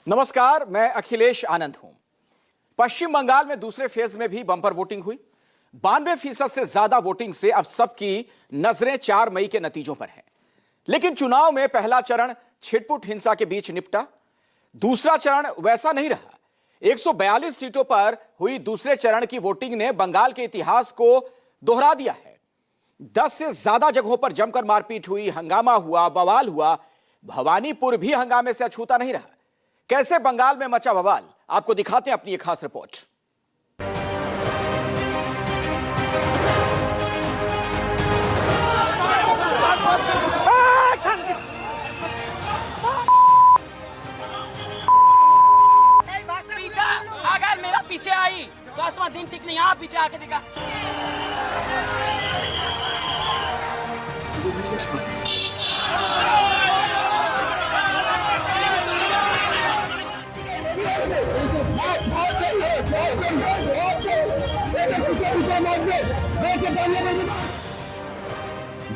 नमस्कार, मैं अखिलेश आनंद हूं। पश्चिम बंगाल में दूसरे फेज में भी बंपर वोटिंग हुई। 92% से ज्यादा वोटिंग से अब सबकी नजरें 4 मई के नतीजों पर हैं। लेकिन चुनाव में पहला चरण छिटपुट हिंसा के बीच निपटा। दूसरा चरण वैसा नहीं रहा। 142 सीटों पर हुई दूसरे चरण की वोटिंग ने बंगाल के इतिहास को दोहरा दिया है। 10 से ज्यादा जगहों पर जमकर मारपीट हुई, हंगामा हुआ, बवाल हुआ। भवानीपुर भी हंगामे से अछूता नहीं रहा। कैसे बंगाल में मचा बवाल, आपको दिखाते हैं अपनी एक खास रिपोर्ट। अगर मेरा पीछे आई तो आज तुम्हारा दिन ठीक नहीं। यहाँ पीछे आके दिखा।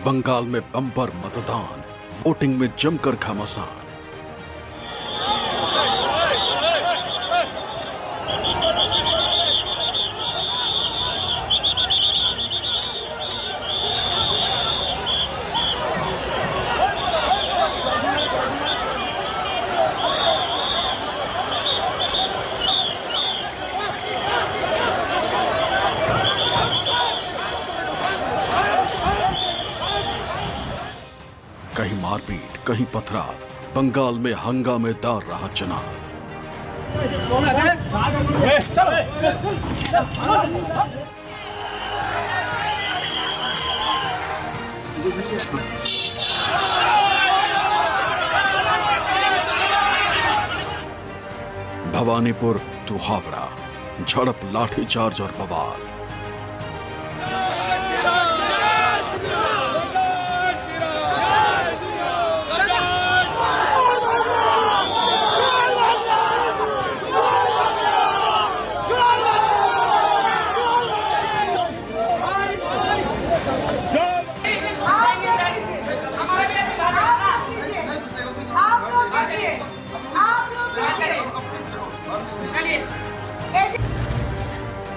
बंगाल में बम्पर मतदान, वोटिंग में जमकर घमासान। कहीं मारपीट, कहीं पथराव। बंगाल में हंगामेदार रहा चुनाव। भवानीपुर टू हावड़ा, झड़प, लाठीचार्ज और बवाल।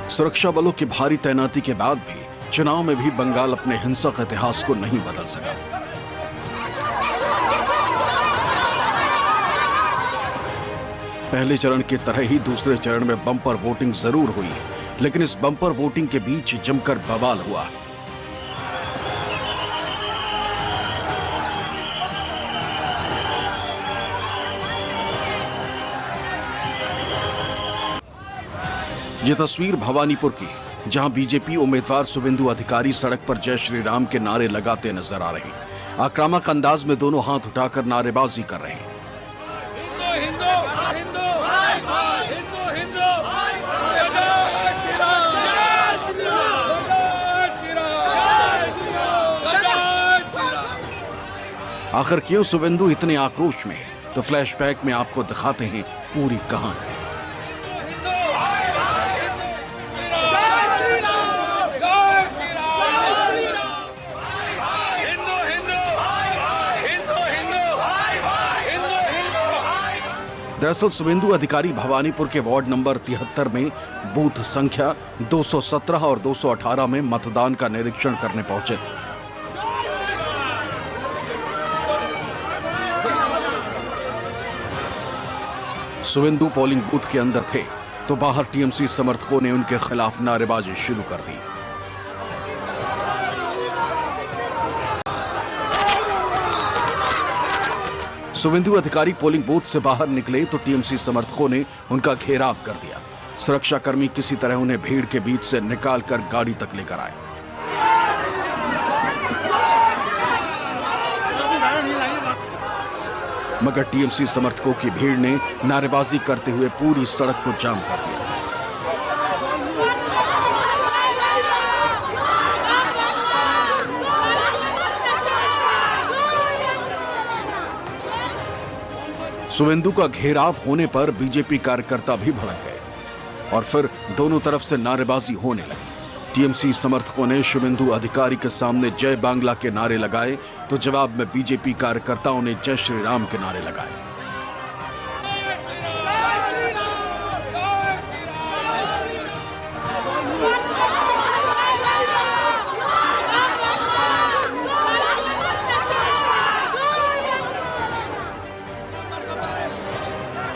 सुरक्षा बलों की भारी तैनाती के बाद भी चुनाव में भी बंगाल अपने हिंसक इतिहास को नहीं बदल सका। पहले चरण की तरह ही दूसरे चरण में बम्पर वोटिंग जरूर हुई, लेकिन इस बम्पर वोटिंग के बीच जमकर बवाल हुआ। ये तस्वीर भवानीपुर की, जहां बीजेपी उम्मीदवार शुवेंदु अधिकारी सड़क पर जय श्री राम के नारे लगाते नजर आ रहे हैं। आक्रामक अंदाज में दोनों हाथ उठाकर नारेबाजी कर रहे हैं। आखिर क्यों शुवेंदु इतने आक्रोश में? तो फ्लैशबैक में आपको दिखाते हैं पूरी कहानी। दरअसल शुवेंदु अधिकारी भवानीपुर के वार्ड नंबर 73 में बूथ संख्या 217 और 218 में मतदान का निरीक्षण करने पहुंचे थे। शुवेंदु पोलिंग बूथ के अंदर थे तो बाहर टीएमसी समर्थकों ने उनके खिलाफ नारेबाजी शुरू कर दी। शुवेंदु अधिकारी पोलिंग बूथ से बाहर निकले तो टीएमसी समर्थकों ने उनका घेराव कर दिया। सुरक्षाकर्मी किसी तरह उन्हें भीड़ के बीच से निकालकर गाड़ी तक लेकर आए। मगर टीएमसी समर्थकों की भीड़ ने नारेबाजी करते हुए पूरी सड़क को जाम कर दिया। शुवेंदु का घेराव होने पर बीजेपी कार्यकर्ता भी भड़क गए और फिर दोनों तरफ से नारेबाजी होने लगी। टीएमसी समर्थकों ने शुवेंदु अधिकारी के सामने जय बांग्ला के नारे लगाए तो जवाब में बीजेपी कार्यकर्ताओं ने जय श्री राम के नारे लगाए।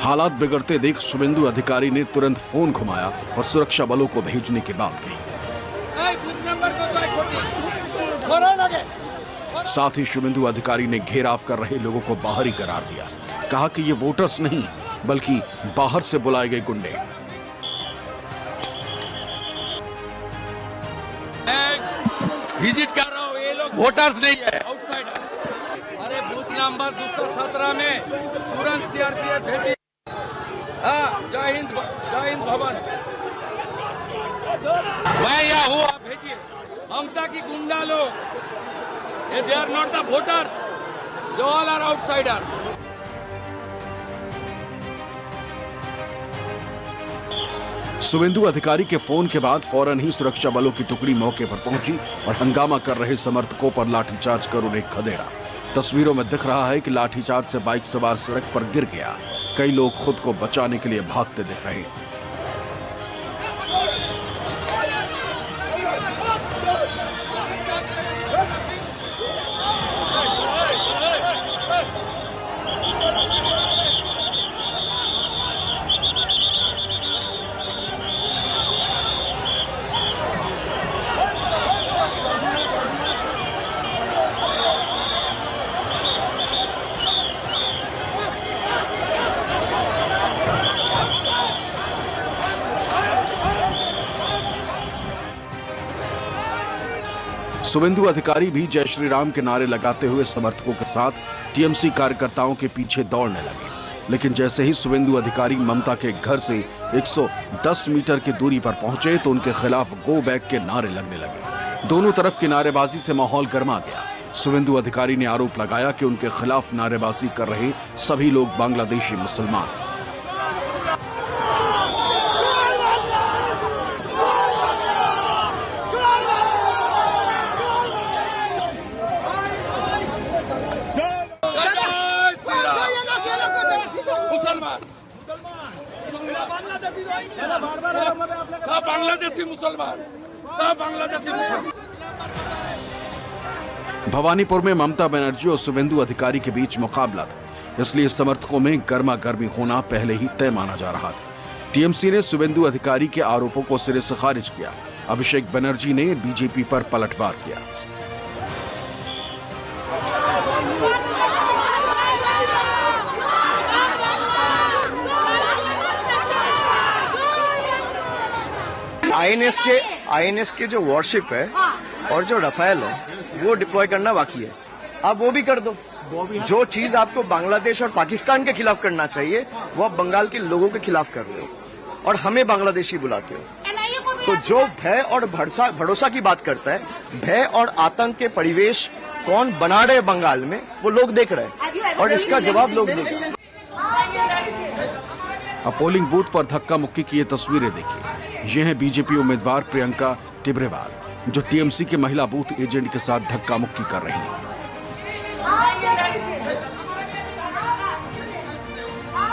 हालात बिगड़ते देख शुभेंदु अधिकारी ने तुरंत फोन घुमाया और सुरक्षा बलों को भेजने की बात कही। साथ ही शुभेंदु अधिकारी ने घेराव कर रहे लोगों को बाहरी करार दिया। कहा कि ये वोटर्स नहीं बल्कि बाहर से बुलाए गए गुंडे। विजिट कर रहा हूँ, ये लोग वोटर्स नहीं है, आउटसाइडर। अरे बूथ नंबर 217 में तुरंत सीआरपीएफ भेजिए। हाँ, जय हिंद भवन। मैं यहाँ हूँ, आप भेजिए। ममता की गुंडा लोग, they are not the voters, they all are outsiders. Suvendu अधिकारी के फोन के बाद फौरन ही सुरक्षा बलों की टुकड़ी मौके पर पहुंची और हंगामा कर रहे समर्थकों पर लाठीचार्ज कर उन्हें खदेड़ा। तस्वीरों में दिख रहा है कि लाठीचार्ज से बाइक सवार सड़क पर गिर गया। कई लोग खुद को बचाने के लिए भागते दिख रहे। शुभेंदु अधिकारी भी जय श्री राम के नारे लगाते हुए समर्थकों के साथ टीएमसी कार्यकर्ताओं के पीछे दौड़ने लगे। लेकिन जैसे ही शुभेंदु अधिकारी ममता के घर से 110 मीटर की दूरी पर पहुंचे तो उनके खिलाफ गो बैक के नारे लगने लगे। दोनों तरफ की नारेबाजी से माहौल गर्मा गया। शुभेंदु अधिकारी ने आरोप लगाया कि उनके खिलाफ नारेबाजी कर रहे सभी लोग बांग्लादेशी मुसलमान हैं। सब बांग्लादेशी मुसलमान। भवानीपुर में ममता बनर्जी और शुभेंदु अधिकारी के बीच मुकाबला था, इसलिए समर्थकों में गर्मा गर्मी होना पहले ही तय माना जा रहा था। टीएमसी ने शुभेंदु अधिकारी के आरोपों को सिरे से खारिज किया। अभिषेक बनर्जी ने बीजेपी पर पलटवार किया। आईएनएस के जो वॉरशिप है और जो रफेल है वो डिप्लॉय करना बाकी है। आप वो भी कर दो। जो चीज आपको बांग्लादेश और पाकिस्तान के खिलाफ करना चाहिए वो आप बंगाल के लोगों के खिलाफ कर रहे हो और हमें बांग्लादेशी बुलाते हो। तो जो भय और भरोसा की बात करता है, भय और आतंक के परिवेश कौन बना रहे बंगाल में वो लोग देख रहे हैं और इसका जवाब लोग देंगे। अब पोलिंग बूथ पर धक्का मुक्की की ये तस्वीरें देखिए। ये हैं बीजेपी उम्मीदवार प्रियंका टिब्रेवाल जो टीएमसी के महिला बूथ एजेंट के साथ धक्का मुक्की कर रही हैं।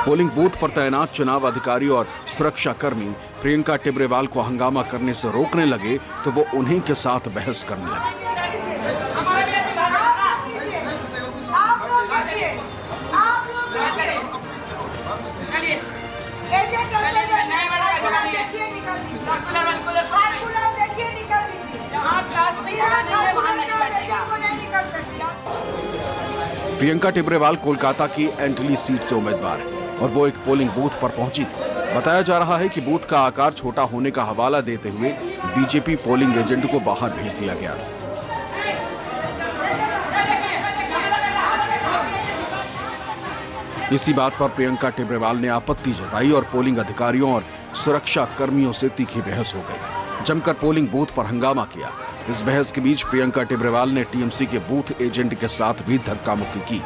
पोलिंग बूथ पर तैनात चुनाव अधिकारी और सुरक्षा कर्मी प्रियंका टिब्रेवाल को हंगामा करने से रोकने लगे तो वो उन्हीं के साथ बहस करने लगे। प्रियंका टिब्रेवाल कोलकाता की एंटली सीट से उम्मीदवार है और वो एक पोलिंग बूथ पर पहुंची थी। बताया जा रहा है कि बूथ का आकार छोटा होने का हवाला देते हुए बीजेपी पोलिंग एजेंट को बाहर भेज दिया गया था। इसी बात पर प्रियंका टिब्रेवाल ने आपत्ति जताई और पोलिंग अधिकारियों और सुरक्षा कर्मियों से तीखी बहस हो गई। जमकर पोलिंग बूथ पर हंगामा किया। इस बहस के बीच प्रियंका टिब्रेवाल ने टीएमसी के बूथ एजेंट के साथ भी धक्का मुक्की की।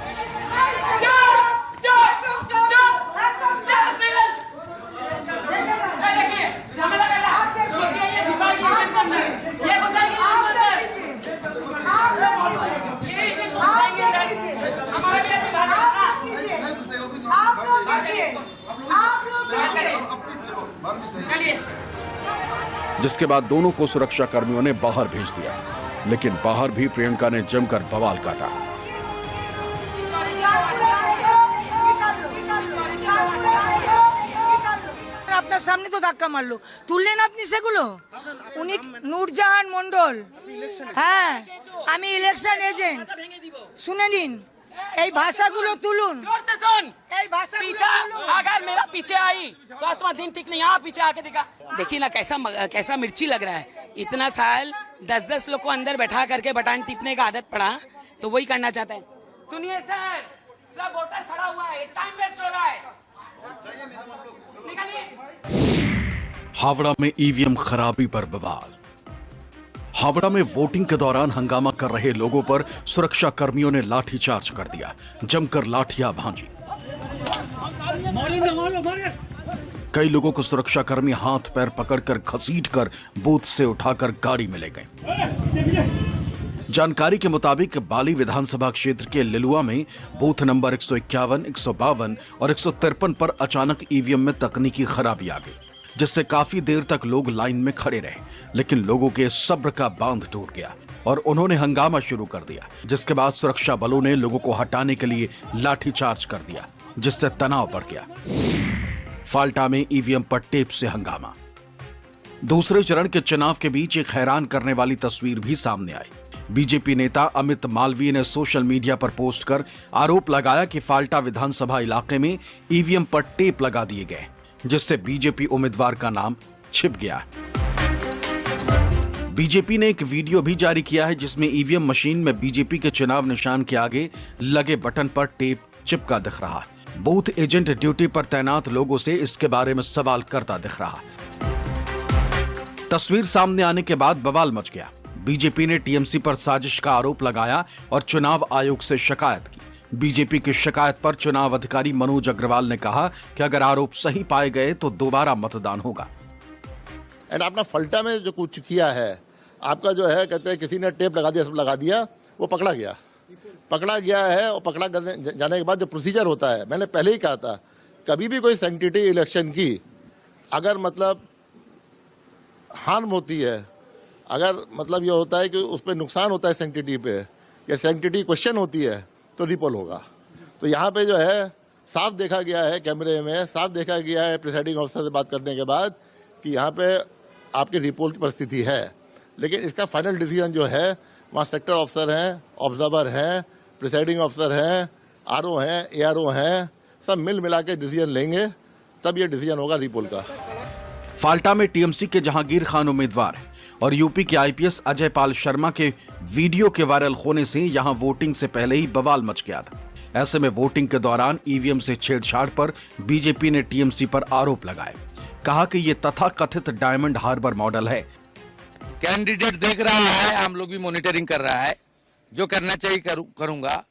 जिसके बाद दोनों को सुरक्षा कर्मियों ने बाहर भेज दिया, लेकिन बाहर भी प्रियंका ने जमकर बवाल काटा। সামনে তো ধাক্কা মারলো, তুললেন আপনি সেগুলো? উনি নূরজাহান মন্ডল, হ্যাঁ আমি ইলেকশন এজেন্ট। শুনে নিন, এই ভাষাগুলো তুলুন, जोर से सुन। এই ভাষাগুলো पीछा তুলুন। अगर मेरा पीछे आई तो आज तुम्हारा दिन ठीक नहीं। यहाँ पीछे आके देखा, देखिए ना कैसा मिर्ची लग रहा है। इतना साल 10-10 लोग को अंदर बैठा करके बटन टिपने का आदत पड़ा, तो वही करना चाहते हैं। सुनिए सर, सब वोटर खड़ा हुआ है, टाइम वेस्ट हो रहा है, निकलिए। हावड़ा में ईवीएम खराबी पर बवाल। हावड़ा में वोटिंग के दौरान हंगामा कर रहे लोगों पर सुरक्षा कर्मियों ने लाठीचार्ज कर दिया, जमकर लाठियां भांजी। कई लोगों को सुरक्षा कर्मी हाथ पैर पकड़कर घसीटकर बूथ से उठाकर गाड़ी में ले गए। जानकारी के मुताबिक बाली विधानसभा क्षेत्र के लिलुआ में बूथ नंबर 151, 152 और 153 पर अचानक ईवीएम में तकनीकी खराबी आ गई, जिससे काफी देर तक लोग लाइन में खड़े रहे। लेकिन लोगों के सब्र का बांध टूट गया और उन्होंने हंगामा शुरू कर दिया, जिसके बाद सुरक्षा बलों ने लोगों को हटाने के लिए लाठीचार्ज कर दिया, जिससे तनाव बढ़ गया। फाल्टा में ईवीएम पर टेप से हंगामा। दूसरे चरण के चुनाव के बीच एक हैरान करने वाली तस्वीर भी सामने आई। बीजेपी नेता अमित मालवीय ने सोशल मीडिया पर पोस्ट कर आरोप लगाया कि फाल्टा विधानसभा इलाके में ईवीएम पर टेप लगा दिए गए, जिससे बीजेपी उम्मीदवार का नाम छिप गया। बीजेपी ने एक वीडियो भी जारी किया है, जिसमें ईवीएम मशीन में बीजेपी के चुनाव निशान के आगे लगे बटन पर टेप चिपका दिख रहा। बूथ एजेंट ड्यूटी पर तैनात लोगों से इसके बारे में सवाल करता दिख रहा। तस्वीर सामने आने के बाद बवाल मच गया। बीजेपी ने टीएमसी पर साजिश का आरोप लगाया और चुनाव आयोग से शिकायत की। बीजेपी की शिकायत पर चुनाव अधिकारी मनोज अग्रवाल ने कहा कि अगर आरोप सही पाए गए तो दोबारा मतदान होगा। एंड आपने फल्टा में जो कुछ किया है, आपका जो है कहते हैं किसी ने टेप लगा दिया, सब लगा दिया, वो पकड़ा गया है। और पकड़ा जाने के बाद जो प्रोसीजर होता है, मैंने पहले ही कहा था, कभी भी कोई सैंक्टिटी इलेक्शन की अगर मतलब हार्म होती है, अगर मतलब ये होता है कि उस पर नुकसान होता है सैंक्टिटी पे, या सैंक्टिटी क्वेश्चन होती है, तो रिपोल होगा। तो यहाँ पे जो है साफ देखा गया है, कैमरे में साफ देखा गया है प्रिसाइडिंग ऑफिसर से बात करने के बाद कि यहाँ पे आपके रिपोल की परिस्थिति है। लेकिन इसका फाइनल डिसीजन जो है वहाँ सेक्टर ऑफिसर हैं, ऑब्जर्वर हैं, प्रिसाइडिंग ऑफिसर हैं, आरओ हैं, एआरओ हैं, सब मिल मिला के डिसीजन लेंगे, तब ये डिसीजन होगा रिपोल का। फाल्टा में टीएमसी के जहांगीर खान उम्मीदवार हैं और यूपी के आईपीएस अजय पाल शर्मा के वीडियो के वायरल होने से यहां वोटिंग से पहले ही बवाल मच गया था। ऐसे में वोटिंग के दौरान ईवीएम से छेड़छाड़ पर बीजेपी ने टीएमसी पर आरोप लगाए। कहा कि ये तथाकथित डायमंड हार्बर मॉडल है। कैंडिडेट देख रहा है, हम लोग भी मॉनिटरिंग कर रहा है, जो करना चाहिए करूंगा।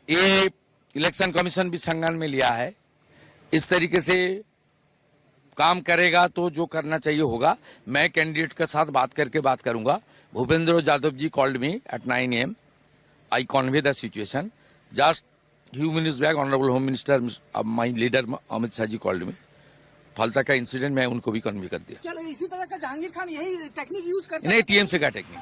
ये इलेक्शन कमीशन भी संज्ञान में लिया है, इस तरीके से काम करेगा तो जो करना चाहिए होगा। मैं कैंडिडेट के साथ बात करूंगा। Bhupendra Yadav ji called me at 9 AM. I convey the situation. Just few minutes back, Honorable Home Minister, my leader Amit Shah ji called me. Falta का इंसिडेंट मैं उनको भी कन्वे कर दिया। क्या इसी तरह का जहांगीर खान यही टेक्निक यूज करते हैं? नहीं, टीएमसी का टेक्निक।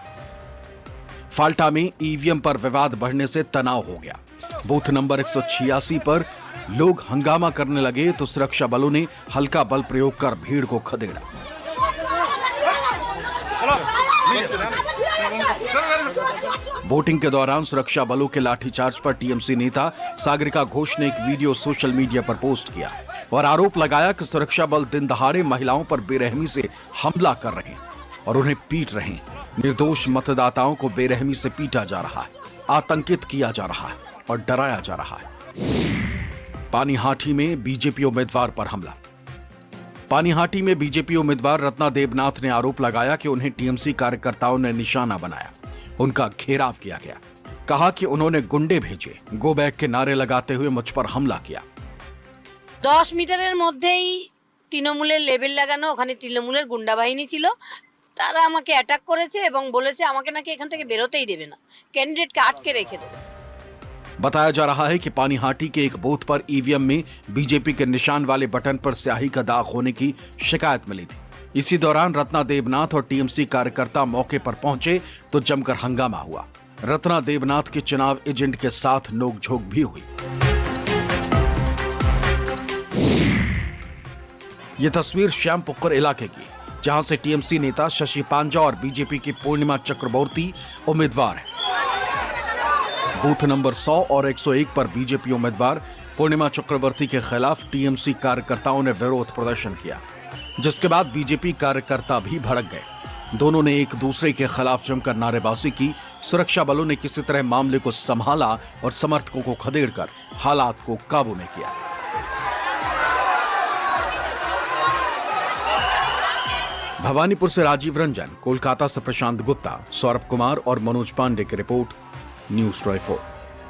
फाल्टा में ईवीएम पर विवाद बढ़ने से तनाव हो गया। बूथ नंबर 186 पर लोग हंगामा करने लगे तो सुरक्षा बलों ने हल्का बल प्रयोग कर भीड़ को खदेड़ा। वोटिंग के दौरान सुरक्षा बलों के लाठीचार्ज पर टीएमसी नेता सागरिका घोष ने एक वीडियो सोशल मीडिया पर पोस्ट किया और आरोप लगाया कि सुरक्षा बल दिन दहाड़े महिलाओं पर बेरहमी से हमला कर रहे हैं और उन्हें पीट रहे हैं। निर्दोष मतदाताओं को बेरहमी से पीटा जा रहा है, आतंकित किया जा रहा है और डराया जा रहा है। पानीहाटी में बीजेपी उम्मीदवार पर हमला। पानीहाटी में बीजेपी उम्मीदवार रत्ना देवनाथ ने आरोप लगाया कि उन्हें टीएमसी कार्यकर्ताओं ने निशाना बनाया, उनका घेराव किया गया। कहा कि उन्होंने गुंडे भेजे, गो बैक के नारे लगाते हुए मुझ पर हमला किया। 10 মিটারের মধ্যেই তৃণমূলের লেবেল লাগানো, ওখানে তৃণমূলের গুন্ডা বাহিনী ছিল, তারা আমাকে অ্যাটাক করেছে এবং বলেছে আমাকে নাকি এখান থেকে বেরোতেই দেবে না, ক্যান্ডিডেটকে আটকে রেখে দেবে। बताया जा रहा है कि पानीहाटी के एक बूथ पर ईवीएम में बीजेपी के निशान वाले बटन पर स्याही का दाग होने की शिकायत मिली थी। इसी दौरान रत्ना देवनाथ और टीएमसी कार्यकर्ता मौके पर पहुंचे तो जमकर हंगामा हुआ। रत्ना देवनाथ के चुनाव एजेंट के साथ नोकझोंक भी हुई। ये तस्वीर श्यामपुकुर इलाके की, जहां से टीएमसी नेता शशि पांजा और बीजेपी की पूर्णिमा चक्रवर्ती उम्मीदवार हैं। बूथ नंबर 100 और 101 पर बीजेपी उम्मीदवार पूर्णिमा चक्रवर्ती के खिलाफ टीएमसी कार्यकर्ताओं ने विरोध प्रदर्शन किया, जिसके बाद बीजेपी कार्यकर्ता भी भड़क गए। दोनों ने एक दूसरे के खिलाफ जमकर नारेबाजी की। सुरक्षा बलों ने किसी तरह मामले को संभाला और समर्थकों को खदेड़कर हालात को काबू में किया। भवानीपुर से राजीव रंजन, कोलकाता से प्रशांत गुप्ता, सौरभ कुमार और मनोज पांडे की रिपोर्ट, न्यूज़ 24।